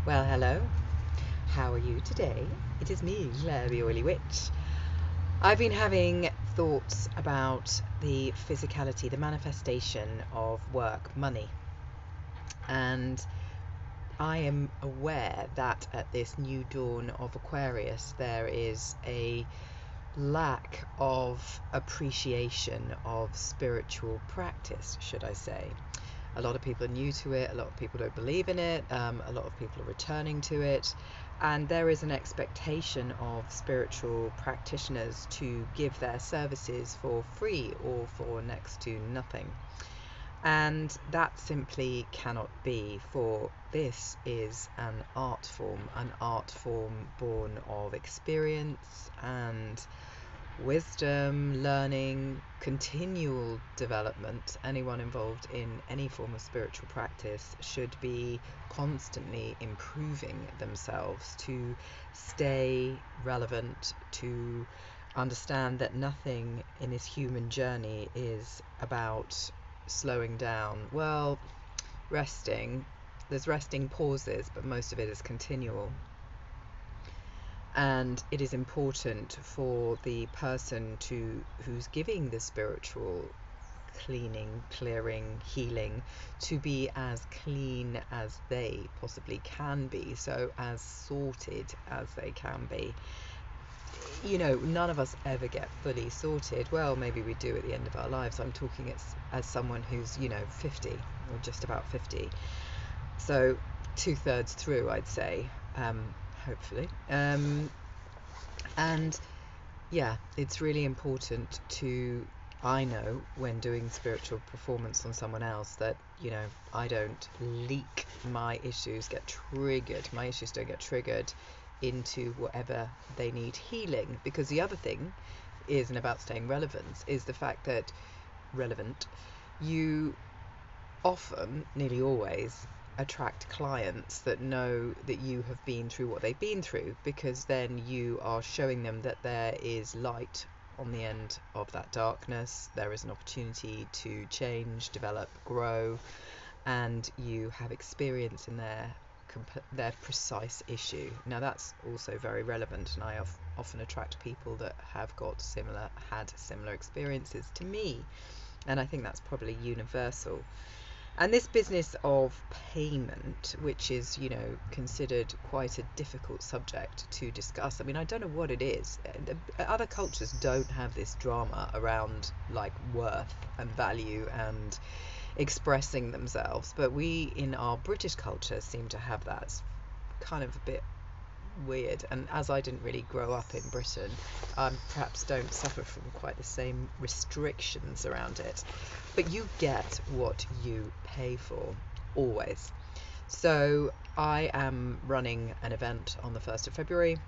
Well, hello. How are you today? It is me, Claire the Oily Witch. I've been having thoughts about the physicality, the manifestation of work, money, and I am aware that at this new dawn of Aquarius, there is a lack of appreciation of spiritual practice, should I say. A lot of people are new to it, a lot of people don't believe in it, a lot of people are returning to it, and there is an expectation of spiritual practitioners to give their services for free or for next to nothing. And that simply cannot be, for this is an art form born of experience and wisdom, learning, continual development. Anyone involved in any form of spiritual practice should be constantly improving themselves to stay relevant, to understand that nothing in this human journey is about slowing down. Well, resting, there's resting pauses, but most of it is continual. And it is important for the person who's giving the spiritual cleaning, clearing, healing, to be as clean as they possibly can be, so as sorted as they can be. None of us ever get fully sorted. Well, maybe we do at the end of our lives. I'm talking as someone who's 50 or just about 50, so 2/3 through, I'd say. Hopefully. And yeah, it's really important I know when doing spiritual performance on someone else that, I don't leak my issues, my issues don't get triggered into whatever they need healing. Because the other thing is, and about staying relevant, is the fact that you often, nearly always, attract clients that know that you have been through what they've been through, because then you are showing them that there is light on the end of that darkness. There is an opportunity to change, develop, grow, and you have experience in their precise issue. Now that's also very relevant, and I often attract people that have had similar experiences to me, and I think that's probably universal. And this business of payment, which is, considered quite a difficult subject to discuss. I mean, I don't know what it is. Other cultures don't have this drama around like worth and value and expressing themselves, but we in our British culture seem to have that. It's kind of a bit weird, and as I didn't really grow up in Britain, perhaps don't suffer from quite the same restrictions around it. But you get what you pay for, always. So I am running an event on the 1st of February,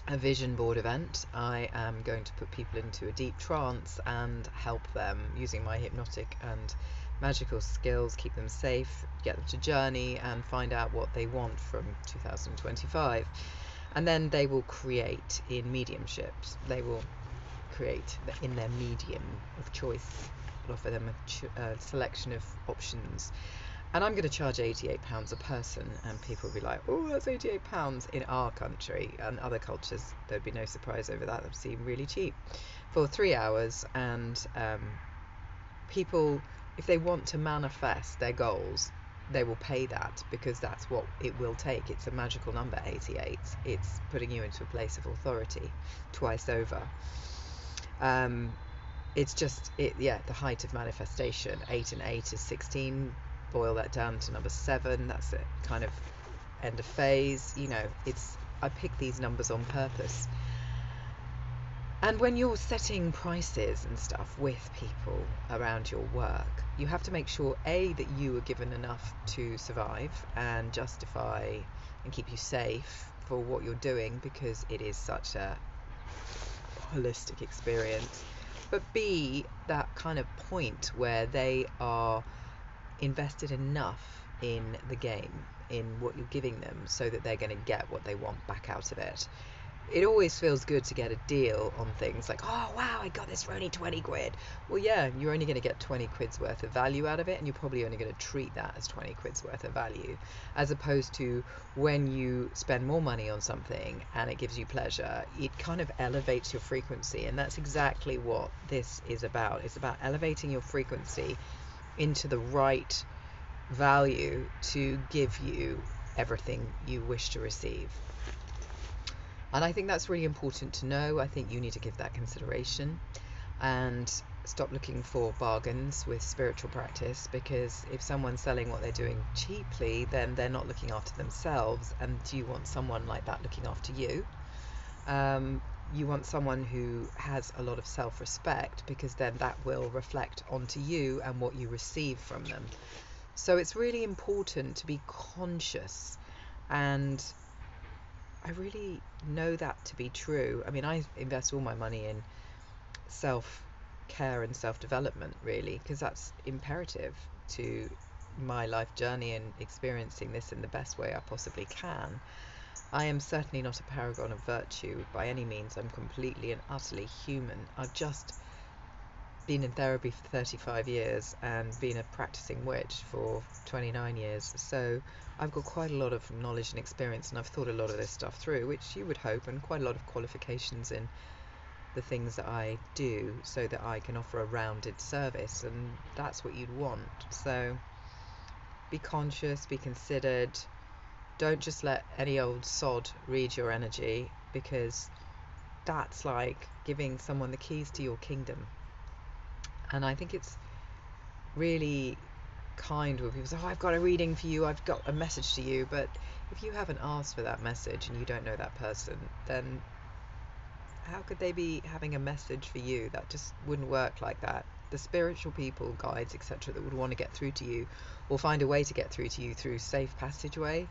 a vision board event. I am going to put people into a deep trance and help them using my hypnotic and magical skills, keep them safe, get them to journey and find out what they want from 2025. And then they will create in mediumships. They will create in their medium of choice. I'll offer them a selection of options. And I'm going to charge £88 a person, and people will be like, oh, that's £88 in our country. And other cultures, there'd be no surprise over that. That would seem really cheap for 3 hours. And people, if they want to manifest their goals, they will pay that, because that's what it will take. It's a magical number, 88. It's putting you into a place of authority twice over. It's just, the height of manifestation. 8 and 8 is 16. Boil that down to number 7. That's it, kind of end of phase. I pick these numbers on purpose. And when you're setting prices and stuff with people around your work, you have to make sure, A, that you are given enough to survive and justify and keep you safe for what you're doing, because it is such a holistic experience. But B, that kind of point where they are invested enough in the game, in what you're giving them, so that they're going to get what they want back out of it. it always feels good to get a deal on things like, oh wow, I got this for only 20 quid. Well, yeah, you're only going to get 20 quid's worth of value out of it, and you're probably only going to treat that as 20 quid's worth of value, as opposed to when you spend more money on something and it gives you pleasure, it kind of elevates your frequency. And that's exactly what this is about. It's about elevating your frequency into the right value to give you everything you wish to receive. And I think that's really important to know. I think you need to give that consideration and stop looking for bargains with spiritual practice, because if someone's selling what they're doing cheaply, then they're not looking after themselves. And do you want someone like that looking after you? You want someone who has a lot of self-respect, because then that will reflect onto you and what you receive from them. So it's really important to be conscious, and I really know that to be true. I mean, I invest all my money in self-care and self-development, really, because that's imperative to my life journey and experiencing this in the best way I possibly can. I am certainly not a paragon of virtue by any means. I'm completely and utterly human. I've just been in therapy for 35 years and been a practicing witch for 29 years. So I've got quite a lot of knowledge and experience, and I've thought a lot of this stuff through, which you would hope, and quite a lot of qualifications in the things that I do, so that I can offer a rounded service, and that's what you'd want. So be conscious, be considered. Don't just let any old sod read your energy, because that's like giving someone the keys to your kingdom. And I think it's really kind when people say, oh, I've got a reading for you, I've got a message to you. But if you haven't asked for that message and you don't know that person, then how could they be having a message for you? That just wouldn't work like that. The spiritual people, guides, etc., that would want to get through to you will find a way to get through to you through safe passageway.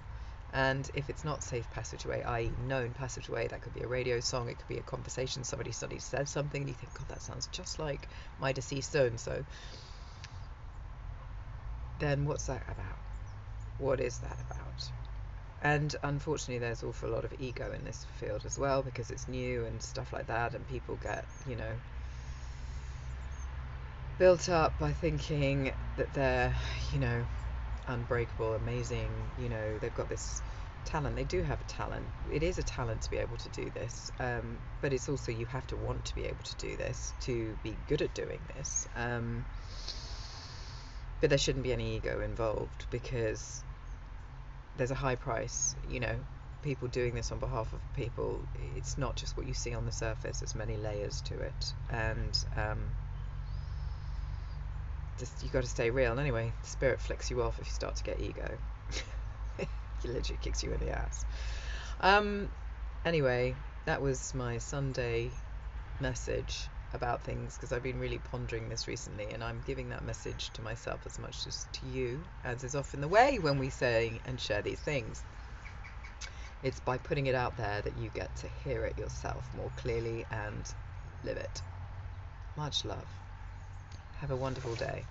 And if it's not safe passageway, i.e. known passageway, that could be a radio song, it could be a conversation, somebody suddenly said something and you think, God, that sounds just like my deceased so-and-so. Then what's that about? What is that about? And unfortunately, there's an awful lot of ego in this field as well, because it's new and stuff like that, and people get, built up by thinking that they're, unbreakable, amazing, they've got this talent. They do have a talent. It is a talent to be able to do this, but it's also, you have to want to be able to do this to be good at doing this. But there shouldn't be any ego involved, because there's a high price, people doing this on behalf of people. It's not just what you see on the surface, there's many layers to it, and just, you got to stay real. And anyway, the spirit flicks you off if you start to get ego. He literally kicks you in the ass. Anyway, that was my Sunday message about things, because I've been really pondering this recently, and I'm giving that message to myself as much as to you, as is often the way when we say and share these things. It's by putting it out there that you get to hear it yourself more clearly and live it. Much love. Have a wonderful day.